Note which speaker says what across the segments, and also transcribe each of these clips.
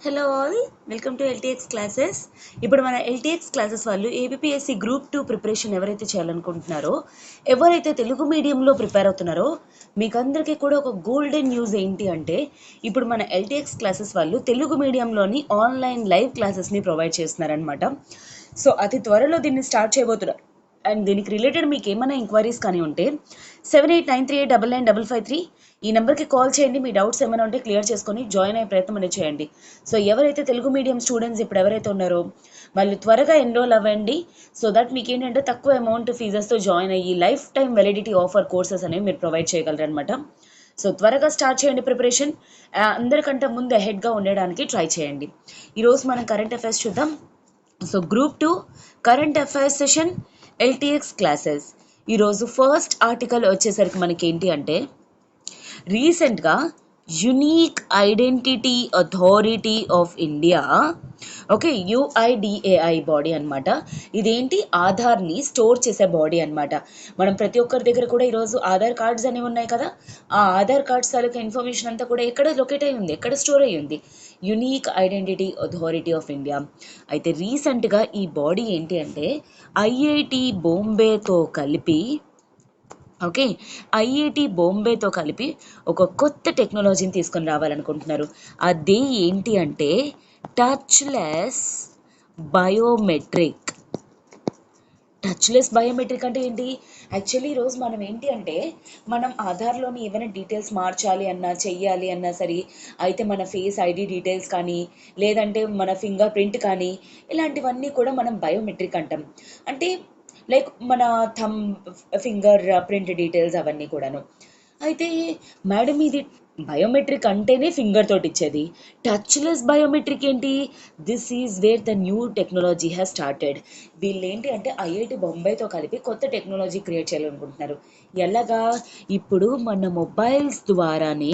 Speaker 1: Hello all, welcome to LTX classes. ఇప్పుడు మన LTX classes వాళ్ళు ఏబిపిఎస్సి గ్రూప్ 2 ప్రిపరేషన్ ఎవరైతే చేయాలనుకుంటున్నారో, ఎవరైతే తెలుగు మీడియంలో ప్రిపేర్ అవుతున్నారో, మీకు అందరికీ కూడా ఒక గోల్డెన్ న్యూస్ ఏంటి అంటే, ఇప్పుడు మన ఎల్టీఎక్స్ క్లాసెస్ వాళ్ళు తెలుగు మీడియంలోని ఆన్లైన్ లైవ్ క్లాసెస్ని ప్రొవైడ్ చేస్తున్నారనమాట. సో అతి త్వరలో దీన్ని స్టార్ట్ చేయబోతున్నారు. అండ్ దీనికి రిలేటెడ్ మీకు ఏమైనా ఎంక్వైరీస్ కానీ ఉంటే 7893899553 ఈ నెంబర్కి కాల్ చేయండి. మీ డౌట్స్ ఏమైనా ఉంటే క్లియర్ చేసుకొని జాయిన్ అయ్యే ప్రయత్నం అనేది చేయండి. సో ఎవరైతే తెలుగు మీడియం స్టూడెంట్స్ ఇప్పుడు ఎవరైతే ఉన్నారో వాళ్ళు త్వరగా ఎన్రోల్ అవ్వండి. సో దట్ మీకు ఏంటంటే తక్కువ అమౌంట్ ఫీజెస్తో జాయిన్ అయ్యి life time validity offer courses అనేవి మీరు ప్రొవైడ్ చేయగలరు అనమాట. సో త్వరగా స్టార్ట్ చేయండి ప్రిపరేషన్. అందరికంటే ముందు హెడ్గా ఉండడానికి ట్రై చేయండి. ఈరోజు మనం కరెంట్ అఫైర్స్ చూద్దాం. So group 2 current affairs session LTX classes. ఈరోజు ఫస్ట్ ఆర్టికల్ వచ్చేసరికి మనకి ఏంటి అంటే, రీసెంట్గా unique identity authority of India, okay, UIDAI body అనమాట. ఇదేంటి, ఆధార్ని స్టోర్ చేసే బాడీ అనమాట. మనం ప్రతి ఒక్కరి దగ్గర కూడా ఈరోజు ఆధార్ కార్డ్స్ అనేవి ఉన్నాయి కదా. ఆ ఆధార్ కార్డ్స్ తాలూకా ఇన్ఫర్మేషన్ అంతా కూడా ఎక్కడ లొకేట్ అయి ఉంది, ఎక్కడ స్టోర్ అయ్యి ఉంది, unique identity authority of India. అయితే రీసెంట్గా ఈ బాడీ ఏంటి అంటే ఐఐటి బాంబేతో కలిపి, ఓకే, ఐఐటి బాంబేతో కలిపి ఒక కొత్త టెక్నాలజీని తీసుకొని రావాలనుకుంటున్నారు. అది ఏంటి అంటే టచ్లెస్ బయోమెట్రిక్. టచ్లెస్ బయోమెట్రిక్ అంటే ఏంటి? యాక్చువల్లీ ఈరోజు మనం ఏంటి అంటే, మనం ఆధార్లోని ఏమైనా డీటెయిల్స్ మార్చాలి అన్నా, చెయ్యాలి అన్నా సరే, అయితే మన ఫేస్ ఐడి డీటెయిల్స్ కానీ, లేదంటే మన ఫింగర్ ప్రింట్ కానీ, ఇలాంటివన్నీ కూడా మనం బయోమెట్రిక్ అంటాం. అంటే లైక్ మన థమ్ ఫింగర్ ప్రింట్ డీటెయిల్స్ అవన్నీ కూడాను. అయితే మేడం ఇది బయోమెట్రిక్ అంటేనే ఫింగర్ తోటి ఇచ్చేది, టచ్లెస్ బయోమెట్రిక్ ఏంటి? This is where the new technology has started. వీళ్ళు ఏంటి అంటే ఐఐటి బొంబాయితో కలిపి కొత్త టెక్నాలజీ క్రియేట్ చేయాలనుకుంటున్నారు. ఎలాగా? ఇప్పుడు మన మొబైల్స్ ద్వారానే,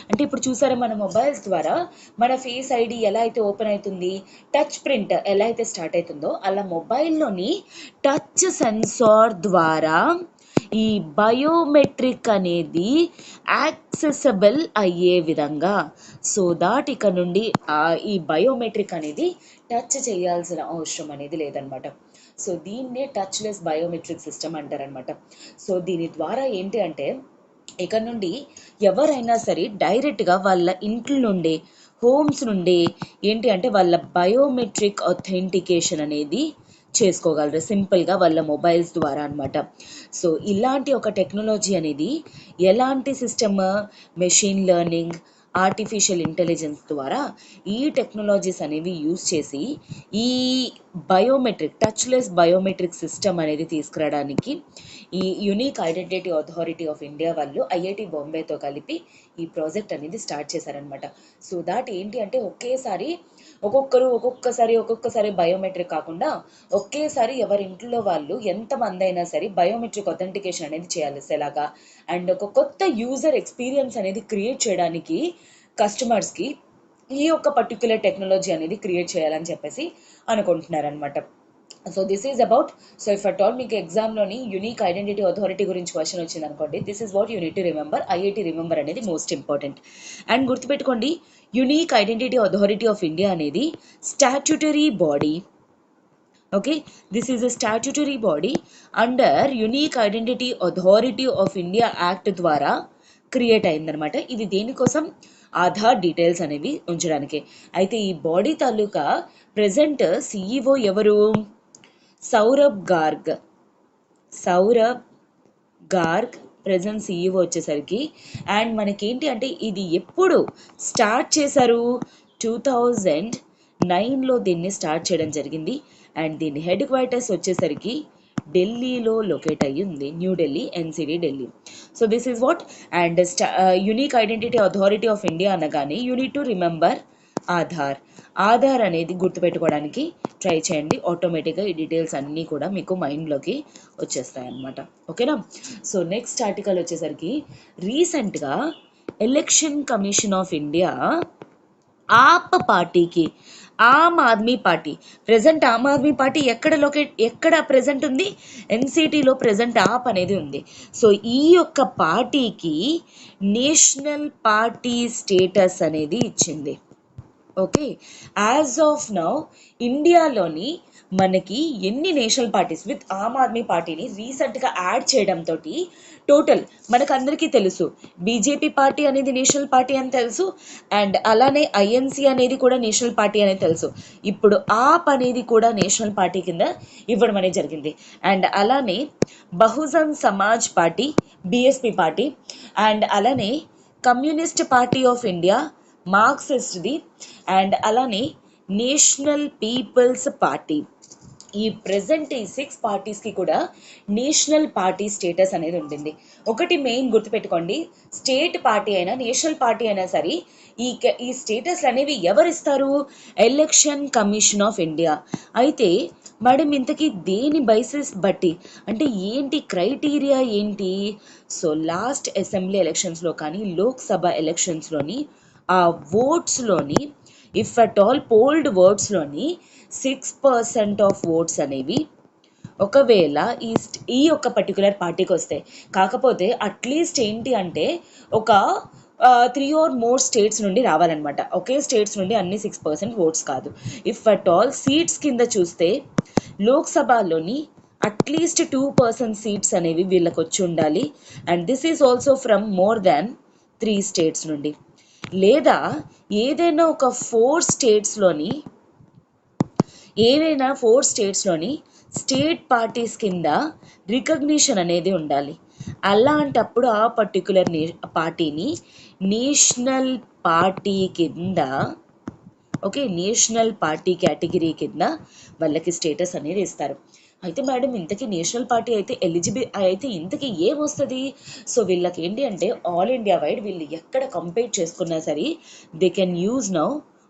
Speaker 1: అంటే ఇప్పుడు చూసారా, మన మొబైల్స్ ద్వారా మన ఫేస్ ఐడి ఎలా అయితే ఓపెన్ అవుతుంది, టచ్ ప్రింట్ ఎలా అయితే స్టార్ట్ అవుతుందో, అలా మొబైల్లోని టచ్ సెన్సార్ ద్వారా ఈ బయోమెట్రిక్ అనేది యాక్సెసబుల్ అయ్యే విధంగా, సో దాట్ ఇక నుండి ఈ బయోమెట్రిక్ అనేది టచ్ చేయాల్సిన అవసరం అనేది లేదనమాట. సో దీన్నే టచ్లెస్ బయోమెట్రిక్ సిస్టమ్ అంటారనమాట. సో దీని ద్వారా ఏంటి అంటే, ఇక నుండి ఎవరైనా సరే డైరెక్ట్గా వాళ్ళ ఇంట్లో నుండే, హోమ్స్ నుండే ఏంటి అంటే వాళ్ళ బయోమెట్రిక్ అథెంటికేషన్ అనేది చేసుకోగలరు సింపుల్గా వాళ్ళ మొబైల్స్ ద్వారా అనమాట. సో ఇలాంటి ఒక టెక్నాలజీ అనేది ఎలాంటి system, machine learning, artificial intelligence ద్వారా ఈ టెక్నాలజీస్ అనేవి యూజ్ చేసి ఈ బయోమెట్రిక్ టచ్లెస్ బయోమెట్రిక్ సిస్టమ్ అనేది తీసుకురావడానికి ఈ unique identity authority of India వాళ్ళు ఐఐటి బాంబేతో కలిపి ఈ ప్రాజెక్ట్ అనేది స్టార్ట్ చేశారనమాట. సో దాట్ ఏంటి అంటే ఒక్కొక్కసారి బయోమెట్రిక్ కాకుండా ఒకేసారి ఎవరి ఇంట్లో వాళ్ళు ఎంతమంది అయినా సరే బయోమెట్రిక్ అథెంటికేషన్ అనేది చేయాలి ఎలాగా. అండ్ ఒక కొత్త యూజర్ ఎక్స్పీరియన్స్ అనేది క్రియేట్ చేయడానికి కస్టమర్స్కి ఈ యొక్క పర్టిక్యులర్ టెక్నాలజీ అనేది క్రియేట్ చేయాలని చెప్పేసి అనుకుంటున్నారనమాట. So this is about, so if at all మీకు ఎగ్జామ్లోని యునీక్ ఐడెంటిటీ అథారిటీ గురించి క్వశ్చన్ వచ్చింది అనుకోండి, this is what you need to remember. IIT remember అనేది మోస్ట్ ఇంపార్టెంట్. అండ్ గుర్తుపెట్టుకోండి, unique identity authority of India అనేది statutory body. Okay, this is a statutory body under unique identity authority of India act ద్వారా create అయిందనమాట. ఇది దేనికోసం? Aadhaar details అనేవి ఉంచడానికి. అయితే ఈ బాడీ తాలూకా ప్రెజెంట్ సిఈఓ ఎవరు? సౌరభ్ గార్గ్ ప్రెజెంట్ సిఈఓ వచ్చేసరికి. అండ్ మనకేంటి అంటే ఇది ఎప్పుడు స్టార్ట్ చేశారు? 2009లో దీన్ని స్టార్ట్ చేయడం జరిగింది. అండ్ దీని హెడ్ క్వార్టర్స్ వచ్చేసరికి ఢిల్లీలో లొకేట్ అయ్యి ఉంది, New Delhi, NCT Delhi. So this is what. And unique identity authority of India అనగానే you need to remember Aadhaar అనేది గుర్తుపెట్టుకోవడానికి ట్రై చేయండి. ఆటోమేటిక్గా ఈ డీటెయిల్స్ అన్నీ కూడా మీకు మైండ్లోకి వచ్చేస్తాయి అన్నమాట. ఓకేనా? సో నెక్స్ట్ ఆర్టికల్ వచ్చేసరికి, రీసెంట్గా ఎలక్షన్ కమిషన్ ఆఫ్ ఇండియా ఆప్ పార్టీకి, ఆమ్ ఆద్మీ పార్టీ, ప్రజెంట్ ఆమ్ ఆద్మీ పార్టీ ఎక్కడ ప్రజెంట్ ఉంది? ఎన్సిటీలో ప్రజెంట్ ఆప్ అనేది ఉంది. సో ఈ యొక్క పార్టీకి నేషనల్ పార్టీ స్టేటస్ అనేది ఇచ్చింది. ఓకే, యాజ్ ఆఫ్ నౌ ఇండియాలోని మనకి ఎన్ని national parties with Aam Aadmi పార్టీని రీసెంట్గా యాడ్ చేయడంతో టోటల్ మనకు అందరికీ తెలుసు బీజేపీ పార్టీ అనేది నేషనల్ పార్టీ అని తెలుసు, అండ్ అలానే ఐఎన్సీ అనేది కూడా నేషనల్ పార్టీ అనేది తెలుసు. ఇప్పుడు ఆప్ అనేది కూడా నేషనల్ పార్టీ కింద ఇవ్వడం అనేది జరిగింది. అండ్ అలానే Bahujan Samaj party BSP party, and అలానే కమ్యూనిస్ట్ పార్టీ ఆఫ్ ఇండియా మార్క్సిస్ట్ది, అండ్ అలానే నేషనల్ పీపుల్స్ పార్టీ. ఈ ప్రెసెంట్ ఈ 6 పార్టీస్కి కూడా నేషనల్ పార్టీ స్టేటస్ అనేది ఉంటుంది. ఒకటి మెయిన్ గుర్తుపెట్టుకోండి, స్టేట్ పార్టీ అయినా నేషనల్ పార్టీ అయినా సరే ఈ స్టేటస్లు అనేవి ఎవరిస్తారు? Election commission of India. అయితే మేడం ఇంతకీ దేని బేసిస్ బట్టి, అంటే ఏంటి క్రైటీరియా ఏంటి? సో లాస్ట్ అసెంబ్లీ ఎలక్షన్స్లో కానీ లోక్సభ ఎలక్షన్స్లోని ఆ ఓట్స్లోని ఇఫ్ అట్ ఆల్ పోల్డ్ ఓట్స్లోని 6% ఆఫ్ ఓట్స్ అనేవి ఒకవేళ ఈ యొక్క పర్టికులర్ పార్టీకి వస్తాయి. కాకపోతే అట్లీస్ట్ ఏంటి అంటే ఒక 3 or more స్టేట్స్ నుండి రావాలన్నమాట. ఒకే స్టేట్స్ నుండి అన్ని 6% ఓట్స్ కాదు. ఇఫ్ అట్ ఆల్ సీట్స్ కింద చూస్తే లోక్సభలోని అట్లీస్ట్ 2% సీట్స్ అనేవి వీళ్ళకి వచ్చి ఉండాలి. And this is also from more than 3 states నుండి, లేదా ఏదైనా ఒక 4 స్టేట్స్లోని స్టేట్ పార్టీస్ కింద రికగ్నిషన్ అనేది ఉండాలి. అలాంటప్పుడు ఆ పర్టికులర్ పార్టీని నేషనల్ పార్టీ కింద, ఓకే, నేషనల్ పార్టీ కేటగిరీ కింద వాళ్ళకి స్టేటస్ అనేది ఇస్తారు. అయితే మేడం ఇంతకీ నేషనల్ పార్టీ అయితే ఎలిజిబుల్ అయితే ఇంతకీ ఏమొస్తుంది? సో వీళ్ళకి ఏంటి అంటే ఆల్ ఇండియా వైడ్ వీళ్ళు ఎక్కడ కంపేర్ చేసుకున్నా సరే they can use now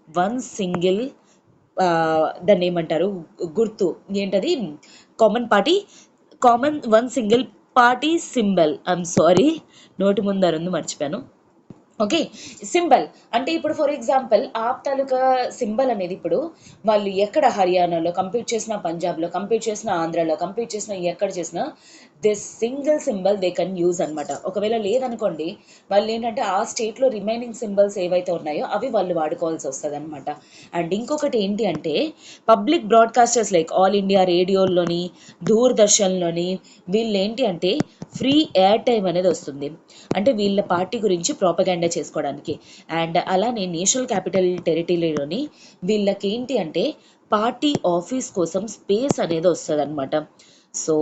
Speaker 1: one single, దాన్ని ఏమంటారు గుర్తు ఏంటది, common one single party symbol. I'm sorry, నోటి ముందరుంది మర్చిపోయాను. ఓకే, సింబల్ అంటే ఇప్పుడు ఫర్ ఎగ్జాంపుల్ ఆప్ తాలూకా సింబల్ అనేది ఇప్పుడు వాళ్ళు ఎక్కడ హర్యానాలో కంప్లీట్ చేసిన, పంజాబ్లో కంప్లీట్ చేసిన, ఆంధ్రాలో కంప్లీట్ చేసిన, ఎక్కడ చేసినా this single symbol they can use అనమాట. ఒకవేళ లేదనుకోండి వాళ్ళు ఏంటంటే ఆ స్టేట్లో రిమైనింగ్ సింబల్స్ ఏవైతే ఉన్నాయో అవి వాళ్ళు వాడుకోవాల్సి వస్తుంది అనమాట. అండ్ ఇంకొకటి ఏంటి అంటే public broadcasters like all India రేడియోలోని, దూరదర్శన్లోని వీళ్ళు ఏంటి అంటే ఫ్రీ ఎయిర్ టైం అనేది వస్తుంది, అంటే వీళ్ళ పార్టీ గురించి ప్రోపగాండా చేసుకోవడానికి. అండ్ అలానే నేషనల్ క్యాపిటల్ టెరిటరీలోని వీళ్ళకి ఏంటి అంటే పార్టీ ఆఫీస్ కోసం స్పేస్ అనేది వస్తుంది అనమాట. సో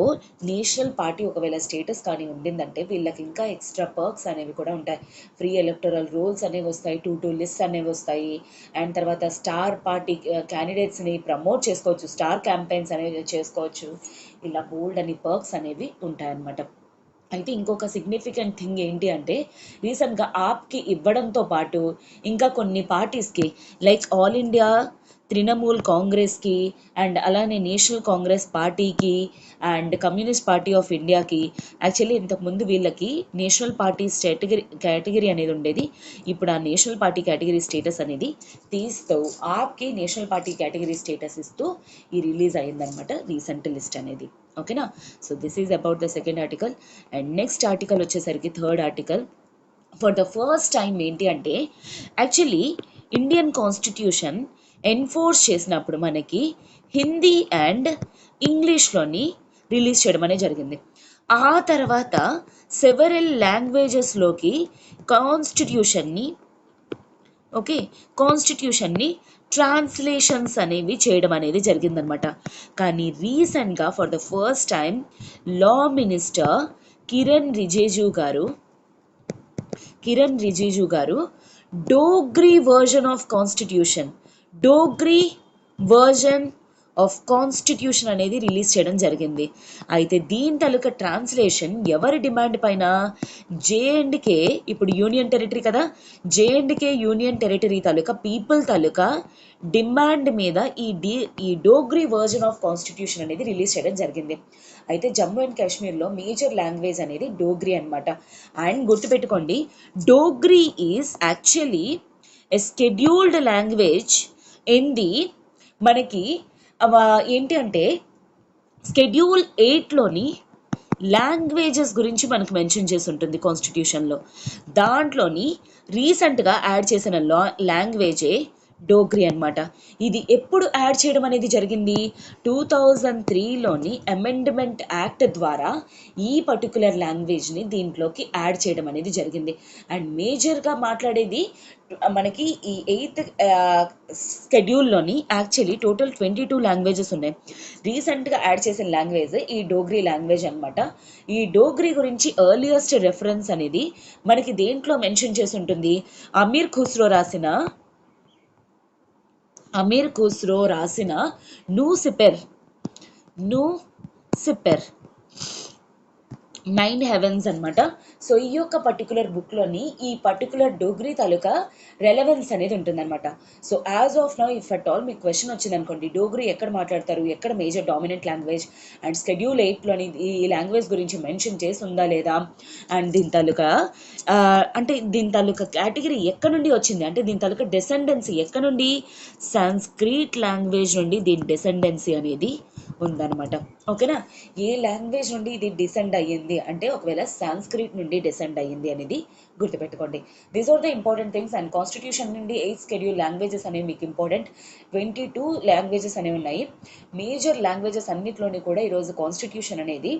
Speaker 1: నేషనల్ పార్టీ ఒకవేళ స్టేటస్ కానీ ఉండిందంటే వీళ్ళకి ఇంకా ఎక్స్ట్రా పర్క్స్ అనేవి కూడా ఉంటాయి. ఫ్రీ ఎలక్టరల్ రోల్స్ అనేవి వస్తాయి, 2 లిస్ట్ అనేవి వస్తాయి, అండ్ తర్వాత స్టార్ పార్టీ క్యాండిడేట్స్ని ప్రమోట్ చేసుకోవచ్చు, స్టార్ క్యాంపెయిన్స్ అనేవి చేసుకోవచ్చు. ఇలా బోల్డ్ అని పర్క్స్ అనేవి ఉంటాయన్నమాట. అయితే ఇంకొక సిగ్నిఫికెంట్ థింగ్ ఏంటి అంటే రీసెంట్గా ఆప్కి ఇవ్వడంతో పాటు ఇంకా కొన్ని పార్టీస్కి లైక్ ఆల్ ఇండియా తృణమూల్ కాంగ్రెస్కి, అండ్ అలానే నేషనల్ కాంగ్రెస్ పార్టీకి, అండ్ కమ్యూనిస్ట్ పార్టీ ఆఫ్ ఇండియాకి, యాక్చువల్లీ ఇంతకుముందు వీళ్ళకి నేషనల్ పార్టీ కేటగిరీ అనేది ఉండేది. ఇప్పుడు ఆ నేషనల్ పార్టీ కేటగిరీ స్టేటస్ అనేది తీస్తూ ఆప్కి నేషనల్ పార్టీ కేటగిరీ స్టేటస్ ఇస్తూ ఈ రిలీజ్ అయిందనమాట రీసెంట్ లిస్ట్ అనేది. ఓకేనా? So this is about the second article. And next article వచ్చేసరికి third article. For the first time ఏంటి అంటే యాక్చువల్లీ ఇండియన్ కాన్స్టిట్యూషన్ ఎన్ఫోర్స్ చేసినప్పుడు మనకి హిందీ అండ్ ఇంగ్లీష్లోని రిలీజ్ చేయడం అనేది జరిగింది. ఆ తర్వాత సెవెరల్ లాంగ్వేజెస్లోకి కాన్స్టిట్యూషన్ని ట్రాన్స్లేషన్స్ అనేవి చేయడం అనేది జరిగిందనమాట. కానీ రీసెంట్గా for the first time law minister Kiran Rijiju గారు డోగ్రీ వర్జన్ ఆఫ్ కాన్స్టిట్యూషన్ అనేది రిలీజ్ చేయడం జరిగింది. అయితే దీని తాలూకా ట్రాన్స్లేషన్ ఎవరి డిమాండ్ పైన? జేఎండ్కే, ఇప్పుడు యూనియన్ టెరిటరీ కదా, జేఎండ్కే యూనియన్ టెరిటరీ తాలూకా పీపుల్ తాలూకా డిమాండ్ మీద ఈ డోగ్రీ వర్జన్ ఆఫ్ కాన్స్టిట్యూషన్ అనేది రిలీజ్ చేయడం జరిగింది. అయితే జమ్మూ అండ్ కాశ్మీర్లో మేజర్ లాంగ్వేజ్ అనేది డోగ్రీ అనమాట. అండ్ గుర్తుపెట్టుకోండి, Dogri is actually a scheduled language in the మనకి ఏంటి అంటే షెడ్యూల్ 8లోని లాంగ్వేజెస్ గురించి మనకు మెన్షన్ చేసి ఉంటుంది కాన్స్టిట్యూషన్లో. దాంట్లోని రీసెంట్గా యాడ్ చేసిన లాంగ్వేజే డోగ్రీ అన్నమాట. ఇది ఎప్పుడు యాడ్ చేయడం అనేది జరిగింది? 2003లోని అమెండ్మెంట్ యాక్ట్ ద్వారా ఈ పర్టికులర్ లాంగ్వేజ్ని దీంట్లోకి యాడ్ చేయడం అనేది జరిగింది. అండ్ మేజర్గా మాట్లాడేది మనకి ఈ 8th స్కెడ్యూల్లోని యాక్చువల్లీ టోటల్ 22 లాంగ్వేజెస్ ఉన్నాయి. రీసెంట్గా యాడ్ చేసిన లాంగ్వేజ్ ఈ డోగ్రీ లాంగ్వేజ్ అనమాట. ఈ డోగ్రీ గురించి ఎర్లియస్ట్ రెఫరెన్స్ అనేది మనకి దేంట్లో మెన్షన్ చేసి ఉంటుంది? అమీర్ ఖుస్రో రాసిన నూ సిపెర్ 9 హెవెన్స్ అనమాట. సో ఈ యొక్క పర్టికులర్ బుక్లోని ఈ పర్టికులర్ డోగ్రీ తాలూకా రెలవెన్స్ అనేది ఉంటుందన్నమాట. So as of now if at all మీకు క్వశ్చన్ వచ్చింది అనుకోండి, డోగ్రీ ఎక్కడ మాట్లాడతారు, ఎక్కడ major dominant language, and schedule 8లోని ఈ లాంగ్వేజ్ గురించి మెన్షన్ చేసి ఉందా లేదా, అండ్ దీని తాలూకా అంటే దీని తాలూకా కేటగిరీ ఎక్కడ నుండి వచ్చింది, అంటే దీని తాలూకా డెసెండెన్సీ ఎక్కడ నుండి, సాంస్క్రిట్ లాంగ్వేజ్ నుండి దీని డెసెండెన్సీ అనేది ఉందన్నమాట. ఓకేనా? ఏ లాంగ్వేజ్ నుండి ఇది డిసెండ్ అయ్యింది అంటే ఒకవేళ సాంస్క్రిట్ నుండి డిసెండ్ అయ్యింది అనేది గుర్తుపెట్టుకోండి. These are the important things. And constitution నుండి 8 స్కెడ్యూల్ లాంగ్వేజెస్ అనేవి మీకు ఇంపార్టెంట్. 22 లాంగ్వేజెస్ అనేవి ఉన్నాయి. మేజర్ లాంగ్వేజెస్ అన్నిట్లోని కూడా ఈరోజు కాన్స్టిట్యూషన్ అనేది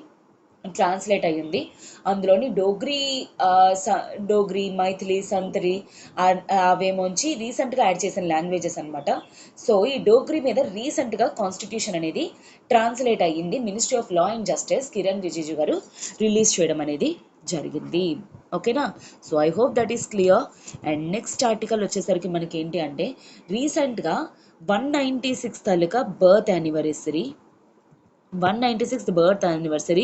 Speaker 1: ట్రాన్స్లేట్ అయ్యింది. అందులోని డోగ్రీ, మైథిలి, సంతరి అవేమోంచి రీసెంట్గా యాడ్ చేసిన లాంగ్వేజెస్ అనమాట. సో ఈ డోగ్రీ మీద రీసెంట్గా కాన్స్టిట్యూషన్ అనేది ట్రాన్స్లేట్ అయ్యింది. Ministry of law and justice Kiran Rijiju garu release చేయడం అనేది జరిగింది. ఓకేనా? So I hope that is clear. And next article వచ్చేసరికి మనకి ఏంటి అంటే రీసెంట్గా 196 తాలూకా birth anniversary 196th birth anniversary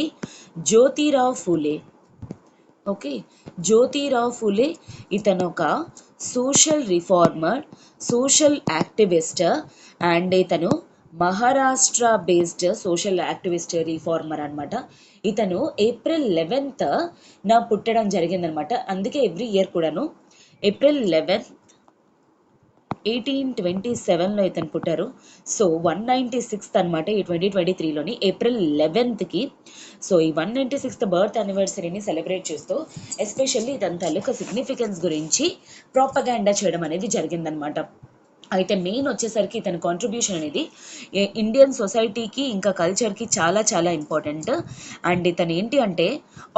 Speaker 1: Jyotirao Phule. Okay, Jyotirao Phule ఇతను ఒక social reformer, social activist, and ఇతను Maharashtra based social activist reformer అనమాట. ఇతను ఏప్రిల్ 11th పుట్టడం జరిగిందనమాట. అందుకే ఎవ్రీ ఇయర్ కూడాను ఏప్రిల్ 11 1827లో ఇతను పుట్టారు. సో 196th అనమాట ఈ 2023లోని ఏప్రిల్ 11th. సో ఈ 196th బర్త్ యానివర్సరీని సెలబ్రేట్ చేస్తూ ఎస్పెషల్లీ ఇతని తాలూకా సిగ్నిఫికెన్స్ గురించి ప్రాపగాండా చేయడం అనేది జరిగిందనమాట. అయితే మెయిన్ వచ్చేసరికి ఇతని కాంట్రిబ్యూషన్ అనేది ఇండియన్ సొసైటీకి ఇంకా కల్చర్కి చాలా చాలా ఇంపార్టెంట్. అండ్ ఇతను ఏంటి అంటే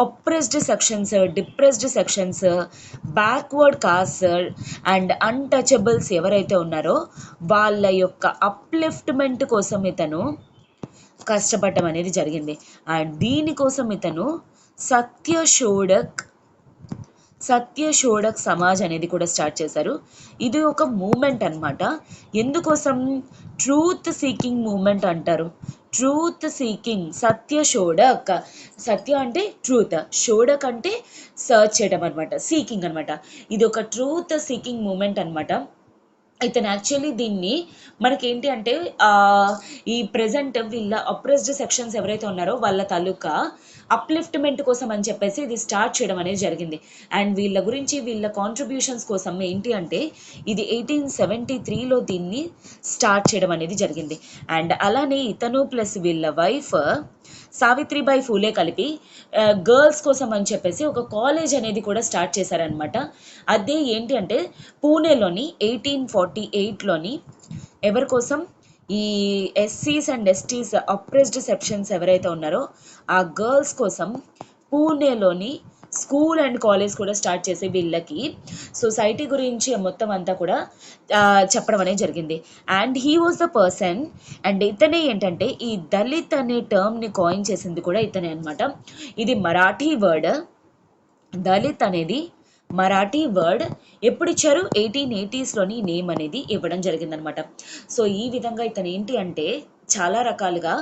Speaker 1: oppressed sections, depressed sections, backward cost and untouchables ఎవరైతే ఉన్నారో వాళ్ళ యొక్క అప్లిఫ్ట్మెంట్ కోసం ఇతను కష్టపడటం అనేది జరిగింది. అండ్ దీనికోసం ఇతను సత్యశోడక్ సమాజ్ అనేది కూడా స్టార్ట్ చేశారు. ఇది ఒక మూమెంట్ అనమాట. ఎందుకోసం? ట్రూత్ సీకింగ్ మూమెంట్ అంటారు. Truth seeking, Satyashodhak. సత్య అంటే ట్రూత్, షోడక్ అంటే సర్చ్ చేయడం అనమాట, సీకింగ్ అనమాట. ఇది ఒక ట్రూత్ సీకింగ్ మూమెంట్ అనమాట. ఇతను యాక్చువల్లీ దీన్ని మనకేంటి అంటే ఈ ప్రజెంట్ వీళ్ళ అప్రెస్డ్ సెక్షన్స్ ఎవరైతే ఉన్నారో వాళ్ళ తాలూకా అప్లిఫ్ట్మెంట్ కోసం అని చెప్పేసి ఇది స్టార్ట్ చేయడం అనేది జరిగింది. అండ్ వీళ్ళ గురించి వీళ్ళ కాంట్రిబ్యూషన్స్ కోసం ఏంటి అంటే ఇది 1873లో దీన్ని స్టార్ట్ చేయడం అనేది జరిగింది. అండ్ అలానే ఇతను ప్లస్ వీళ్ళ వైఫ్ సావిత్రిబాయి ఫూలే కలిపి గర్ల్స్ కోసం అని చెప్పేసి ఒక కాలేజ్ అనేది కూడా స్టార్ట్ చేశారనమాట. అదే ఏంటి అంటే పూణేలోని 1848లోని ఎవరి కోసం? ఈ ఎస్సీస్ అండ్ ఎస్టీస్ అప్రెస్డ్ సెక్షన్స్ ఎవరైతే ఉన్నారో ఆ గర్ల్స్ కోసం పూణేలోని స్కూల్ అండ్ కాలేజ్ కూడా స్టార్ట్ చేసి వీళ్ళకి సొసైటీ గురించి మొత్తం అంతా కూడా చెప్పడం అనేది జరిగింది. And he was the person. And ఇతనే ఏంటంటే ఈ దళిత్ అనే టర్మ్ని కాయిన్ చేసింది కూడా ఇతనే అనమాట. ఇది మరాఠీ వర్డ్. దళిత్ అనేది మరాఠీ వర్డ్. ఎప్పుడు ఇచ్చారు? 1880sలోని నేమ్ అనేది ఇవ్వడం జరిగిందనమాట. సో ఈ విధంగా ఇతను ఏంటి అంటే చాలా రకాలుగా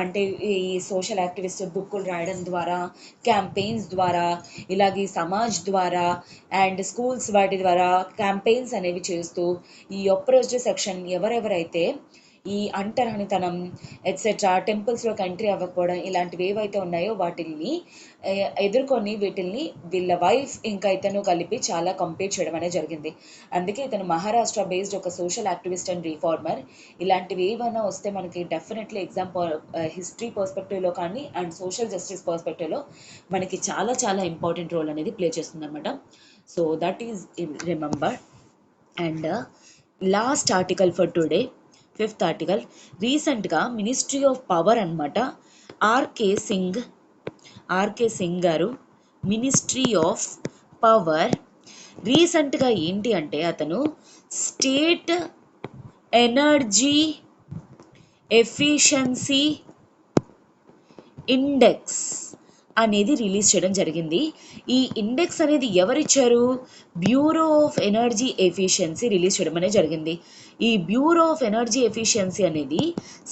Speaker 1: అంటే ఈ సోషల్ యాక్టివిస్ట్ బుక్కులు రాయడం ద్వారా, క్యాంపెయిన్స్ ద్వారా, ఇలాగే సమాజ్ ద్వారా అండ్ స్కూల్స్ వాటి ద్వారా క్యాంపెయిన్స్ అనేవి చేస్తూ ఈ అప్రోచ్డ్ సెక్షన్ ఎవరెవరైతే ఈ అంటరానితనం ఎట్సెట్రా టెంపుల్స్లోకి ఎంట్రీ అవ్వకపోవడం ఇలాంటివి ఏవైతే ఉన్నాయో వాటిల్ని ఎదుర్కొని వీటిల్ని వీళ్ళ వైఫ్ ఇంకా ఇతను కలిపి చాలా కంప్లీట్ చేయడం అనేది జరిగింది. అందుకే ఇతను మహారాష్ట్ర బేస్డ్ ఒక సోషల్ యాక్టివిస్ట్ అండ్ రిఫార్మర్. ఇలాంటివి ఏమైనా వస్తే మనకి డెఫినెట్లీ ఎగ్జామ్ హిస్టరీ పర్స్పెక్టివ్లో కానీ అండ్ సోషల్ జస్టిస్ పర్స్పెక్టివ్లో మనకి చాలా చాలా ఇంపార్టెంట్ రోల్ అనేది ప్లే చేస్తుంది అనమాట. So that is remember. And last article for today, 5th article. రీసెంట్గా మినిస్ట్రీ ఆఫ్ పవర్ అనమాట, ఆర్కే సింగ్ గారు, మినిస్ట్రీ ఆఫ్ పవర్ రీసెంట్గా ఏంటి అంటే అతను స్టేట్ ఎనర్జీ ఎఫిషియన్సీ ఇండెక్స్ అనేది రిలీజ్ చేయడం జరిగింది. ఈ ఇండెక్స్ అనేది ఎవరిచ్చారు? Bureau of energy efficiency release చేయడం అనేది జరిగింది. ఈ బ్యూరో ఆఫ్ ఎనర్జీ ఎఫిషియన్సీ అనేది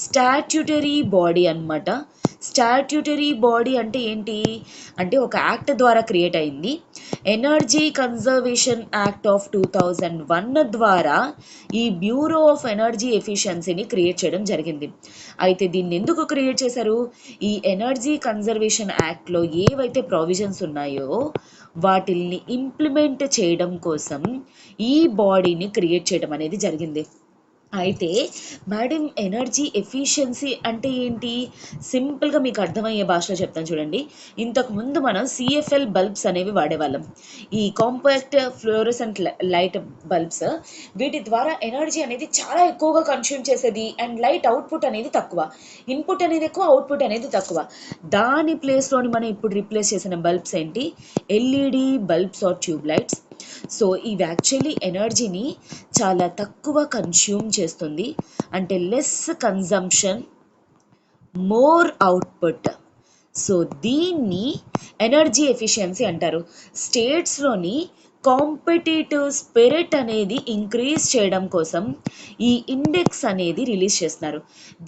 Speaker 1: స్టాట్యూటరీ బాడీ అన్నమాట. స్టాట్యూటరీ బాడీ అంటే ఏంటి అంటే ఒక యాక్ట్ ద్వారా క్రియేట్ అయింది. ఎనర్జీ కన్జర్వేషన్ యాక్ట్ ఆఫ్ 2001 ద్వారా ఈ బ్యూరో ఆఫ్ ఎనర్జీ ఎఫిషియన్సీని క్రియేట్ చేయడం జరిగింది. అయితే దీన్ని ఎందుకు క్రియేట్ చేశారు? ఈ ఎనర్జీ కన్జర్వేషన్ యాక్ట్లో ఏవైతే ప్రొవిజన్స్ ఉన్నాయో వాటిల్ని ఇంప్లిమెంట్ చేయడం కోసం ఈ బాడీని క్రియేట్ చేయడం అనేది జరిగింది. అయితే మేడం ఎనర్జీ ఎఫిషియన్సీ అంటే ఏంటి? సింపుల్గా మీకు అర్థమయ్యే భాషలో చెప్తాను చూడండి. ఇంతకుముందు మనం సిఎఫ్ఎల్ బల్బ్స్ అనేవి వాడేవాళ్ళం, ఈ కాంపాక్ట్ ఫ్లోరోసెంట్ లైట్ బల్బ్స్. వీటి ద్వారా ఎనర్జీ అనేది చాలా ఎక్కువగా కన్స్యూమ్ చేసేది అండ్ లైట్ అవుట్పుట్ అనేది తక్కువ, ఇన్పుట్ అనేది ఎక్కువ, అవుట్పుట్ అనేది తక్కువ. దాని ప్లేస్లోని మనం ఇప్పుడు రీప్లేస్ చేసిన బల్బ్స్ ఏంటి? LED bulbs or tube lights. So ఇవి యాక్చువల్లీ ఎనర్జీని చాలా తక్కువ కన్స్యూమ్ చేస్తుంది, అంటే less consumption more output. So దీన్ని ఎనర్జీ ఎఫిషియన్సీ అంటారు. స్టేట్స్లోని కాంపిటేటివ్ స్పిరిట్ అనేది ఇంక్రీజ్ చేయడం కోసం ఈ ఇండెక్స్ అనేది రిలీజ్ చేస్తున్నారు.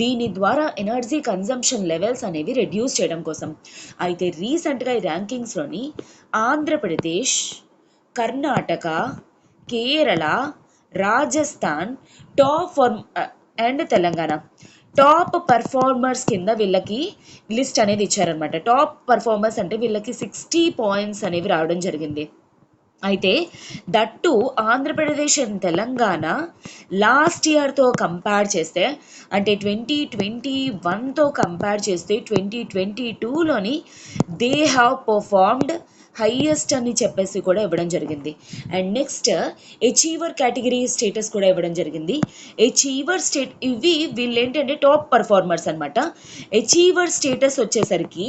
Speaker 1: దీని ద్వారా ఎనర్జీ కన్జంప్షన్ లెవెల్స్ అనేవి రెడ్యూస్ చేయడం కోసం. అయితే రీసెంట్గా ఈ ర్యాంకింగ్స్లోని Andhra Pradesh, Karnataka, Kerala, Rajasthan and Telangana top performers కింద వీళ్ళకి లిస్ట్ అనేది ఇచ్చారనమాట. టాప్ పర్ఫార్మర్స్ అంటే వీళ్ళకి 60 పాయింట్స్ అనేవి రావడం జరిగింది. అయితే that Andhra Pradesh and Telangana last ఇయర్తో కంపేర్ చేస్తే, అంటే 2021తో కంపేర్ చేస్తే 2022లోని దే హ్యావ్ పర్ఫార్మ్డ్ హైయెస్ట్ అని చెప్పేసి కూడా ఇవ్వడం జరిగింది. And next achiever category status కూడా ఇవ్వడం జరిగింది. అచీవర్ ఇవి వీళ్ళు ఏంటంటే టాప్ పర్ఫార్మర్స్ అనమాట. అచీవర్ స్టేటస్ వచ్చేసరికి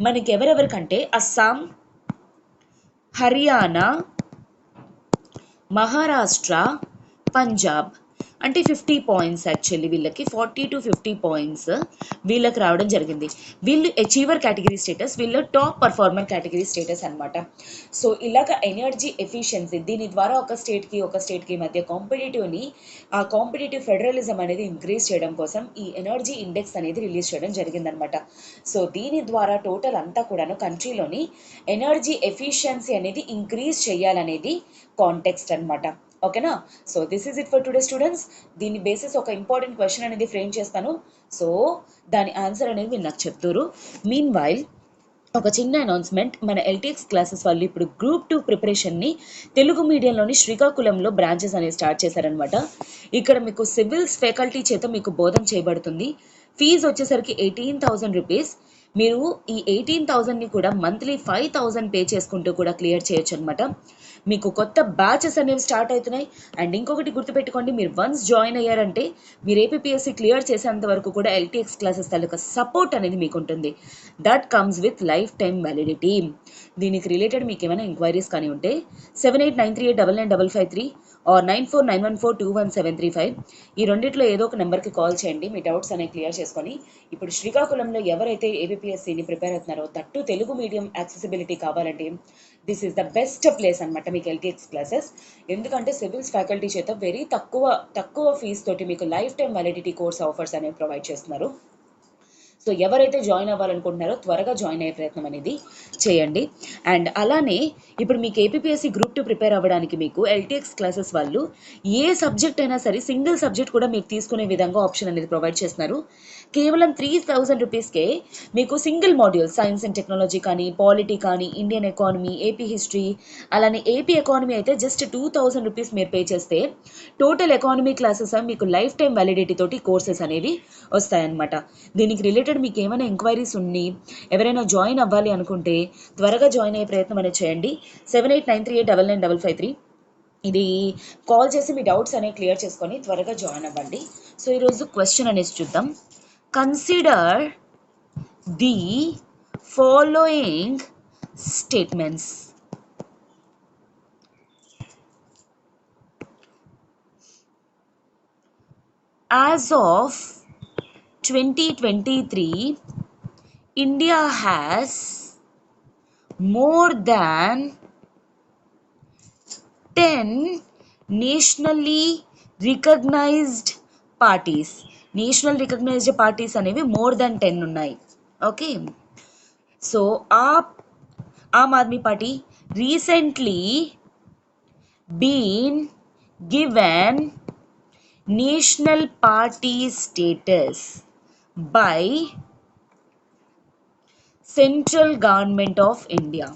Speaker 1: మనకి ఎవరెవరికంటే అస్సాం, హర్యానా, మహారాష్ట్ర, పంజాబ్ అంటే 50 పాయింట్స్. యాక్చువల్లీ వీళ్ళకి 40 to 50 పాయింట్స్ వీళ్ళకి రావడం జరిగింది. వీళ్ళు అచీవర్ కేటగిరీ స్టేటస్, వీళ్ళు టాప్ పర్ఫార్మర్ కేటగిరీ స్టేటస్ అనమాట. సో ఇలాగ ఎనర్జీ ఎఫిషియన్సీ దీని ద్వారా ఒక స్టేట్కి మధ్య ఆ కాంపిటేటివ్ ఫెడరలిజం అనేది ఇంక్రీజ్ చేయడం కోసం ఈ ఎనర్జీ ఇండెక్స్ అనేది రిలీజ్ చేయడం జరిగిందనమాట. సో దీని ద్వారా టోటల్ అంతా కూడాను కంట్రీలోని ఎనర్జీ ఎఫిషియన్సీ అనేది ఇంక్రీజ్ చేయాలనేది కాంటెక్స్ట్ అనమాట. ఓకేనా? So this is it for today students. దీని బేసిస్ ఒక ఇంపార్టెంట్ క్వశ్చన్ అనేది ఫ్రేమ్ చేస్తాను. సో దాని ఆన్సర్ అనేది మీరు నాకు చెప్తారు. మీన్ వైల్ ఒక చిన్న అనౌన్స్మెంట్, మన ఎల్టీఎక్స్ క్లాసెస్ వాళ్ళు ఇప్పుడు గ్రూప్ 2 ప్రిపరేషన్ని తెలుగు మీడియంలోని శ్రీకాకుళంలో బ్రాంచెస్ అనేవి స్టార్ట్ చేశారనమాట. ఇక్కడ మీకు సివిల్స్ ఫ్యాకల్టీ చేత మీకు బోధన చేయబడుతుంది. ఫీజు వచ్చేసరికి 18,000 రూపీస్. మీరు ఈ 18,000ని కూడా మంత్లీ 5,000 పే చేసుకుంటూ కూడా క్లియర్ చేయొచ్చు అనమాట. మీకు కొత్త బ్యాచెస్ అనేవి స్టార్ట్ అవుతున్నాయి. అండ్ ఇంకొకటి గుర్తుపెట్టుకోండి, మీరు వన్స్ జాయిన్ అయ్యారంటే మీరు ఏపీఎస్సీ క్లియర్ చేసేంత వరకు కూడా ఎల్టీఎక్స్ క్లాసెస్ తాలూకా సపోర్ట్ అనేది మీకు ఉంటుంది. That comes with life time validity. దీనికి రిలేటెడ్ మీకు ఏమైనా ఎంక్వైరీస్ కానీ ఉంటే 7893899553 ఆర్ 9491421735 ఈ రెండిట్లో ఏదో ఒక నెంబర్కి కాల్ చేయండి. మీ డౌట్స్ అనేవి క్లియర్ చేసుకొని ఇప్పుడు శ్రీకాకుళంలో ఎవరైతే ఏపీఎస్సీని ప్రిపేర్ అవుతున్నారో దట్టు తెలుగు మీడియం యాక్సెసిబిలిటీ కావాలంటే this is the best place అనమాట మీకు ఎల్టీఎక్స్ క్లాసెస్. ఎందుకంటే సివిల్స్ ఫ్యాకల్టీ చేత వెరీ తక్కువ ఫీజు తోటి మీకు life time validity course offers అనేవి ప్రొవైడ్ చేస్తున్నారు. సో ఎవరైతే జాయిన్ అవ్వాలనుకుంటున్నారో త్వరగా జాయిన్ అయ్యే ప్రయత్నం అనేది చేయండి. అండ్ అలానే ఇప్పుడు మీకు ఏపీఎస్సీ గ్రూప్ 2 ప్రిపేర్ అవ్వడానికి మీకు ఎల్టీఎక్స్ క్లాసెస్ వాళ్ళు ఏ సబ్జెక్ట్ అయినా సరే సింగిల్ సబ్జెక్ట్ కూడా మీరు తీసుకునే విధంగా ఆప్షన్ అనేది ప్రొవైడ్ చేస్తున్నారు. కేవలం 3,000 రూపీస్కే మీకు single module science and technology కానీ, పాలిటీ కానీ, ఇండియన్ ఎకానమీ, ఏపీ హిస్టరీ, అలానే ఏపీ ఎకానమీ అయితే జస్ట్ 2,000 రూపీస్ మీరు పే చేస్తే టోటల్ ఎకానమీ క్లాసెస్ మీకు లైఫ్ టైమ్ వ్యాలిడిటీ తోటి కోర్సెస్ అనేవి వస్తాయన్నమాట. దీనికి రిలేటెడ్ మీకు ఏమైనా ఎంక్వైరీస్ ఉన్నాయి, ఎవరైనా జాయిన్ అవ్వాలి అనుకుంటే త్వరగా జాయిన్ అయ్యే ప్రయత్నం అనేది చేయండి. 7893899553 ఇది కాల్ చేసి మీ డౌట్స్ అనేవి క్లియర్ చేసుకొని త్వరగా జాయిన్ అవ్వండి. సో ఈరోజు క్వశ్చన్ అనేసి చూద్దాం. Consider the following statements. As of 2023, India has more than 10 nationally recognized parties. National recognised parties అనేవి మోర్ దాన్ 10 ఉన్నాయి. Okay, so Aam Aadmi party recently been given national party status by central government of India.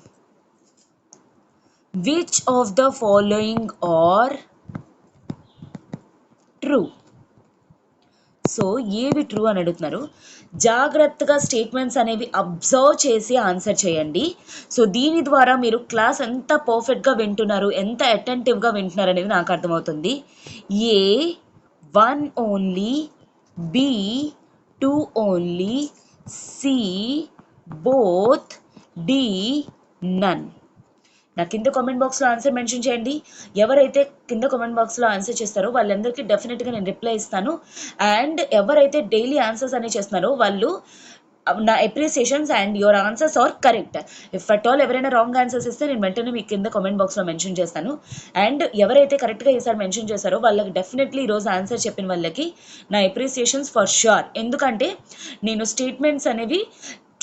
Speaker 1: Which of the following are true? So ఏవి true అని అడుగుతున్నారు. జాగ్రత్తగా statements అనేవి observe చేసి answer చేయండి. So దీని ద్వారా మీరు క్లాస్ ఎంత పర్ఫెక్ట్గా వింటున్నారు, ఎంత అటెంటివ్గా వింటున్నారు అనేది నాకు అర్థమవుతుంది. ఏ 1 only, B 2 only, C both, D none. నా కింద కామెంట్ బాక్స్లో ఆన్సర్ మెన్షన్ చేయండి. ఎవరైతే కింద కామెంట్ బాక్స్లో ఆన్సర్ చేస్తారో వాళ్ళందరికీ డెఫినెట్గా నేను రిప్లై ఇస్తాను. అండ్ ఎవరైతే డైలీ ఆన్సర్స్ అనేవి చేస్తున్నారో వాళ్ళు నా appreciations and your answers are correct. If at all ఎవరైనా రాంగ్ ఆన్సర్స్ ఇస్తే నేను వెంటనే మీకు కింద కామెంట్ బాక్స్లో మెన్షన్ చేస్తాను. అండ్ ఎవరైతే కరెక్ట్గా ఈసారి మెన్షన్ చేశారో వాళ్ళకి డెఫినెట్లీ ఈరోజు ఆన్సర్ చెప్పిన వాళ్ళకి నా అప్రిసియేషన్స్ ఫర్ ష్యూర్. ఎందుకంటే నేను స్టేట్మెంట్స్ అనేవి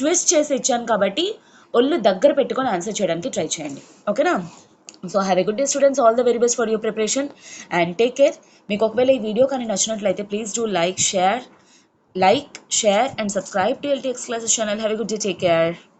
Speaker 1: ట్విస్ట్ చేసి ఇచ్చాను కాబట్టి ఒళ్ళు దగ్గర పెట్టుకొని ఆన్సర్ చేయడానికి ట్రై చేయండి. ఓకేనా? So have a good day students, all the very best for your preparation and take care. మీకు ఒకవేళ ఈ వీడియో కానీ నచ్చినట్లయితే please do like, share and subscribe to LTX Classes channel. Have a good day. Take care.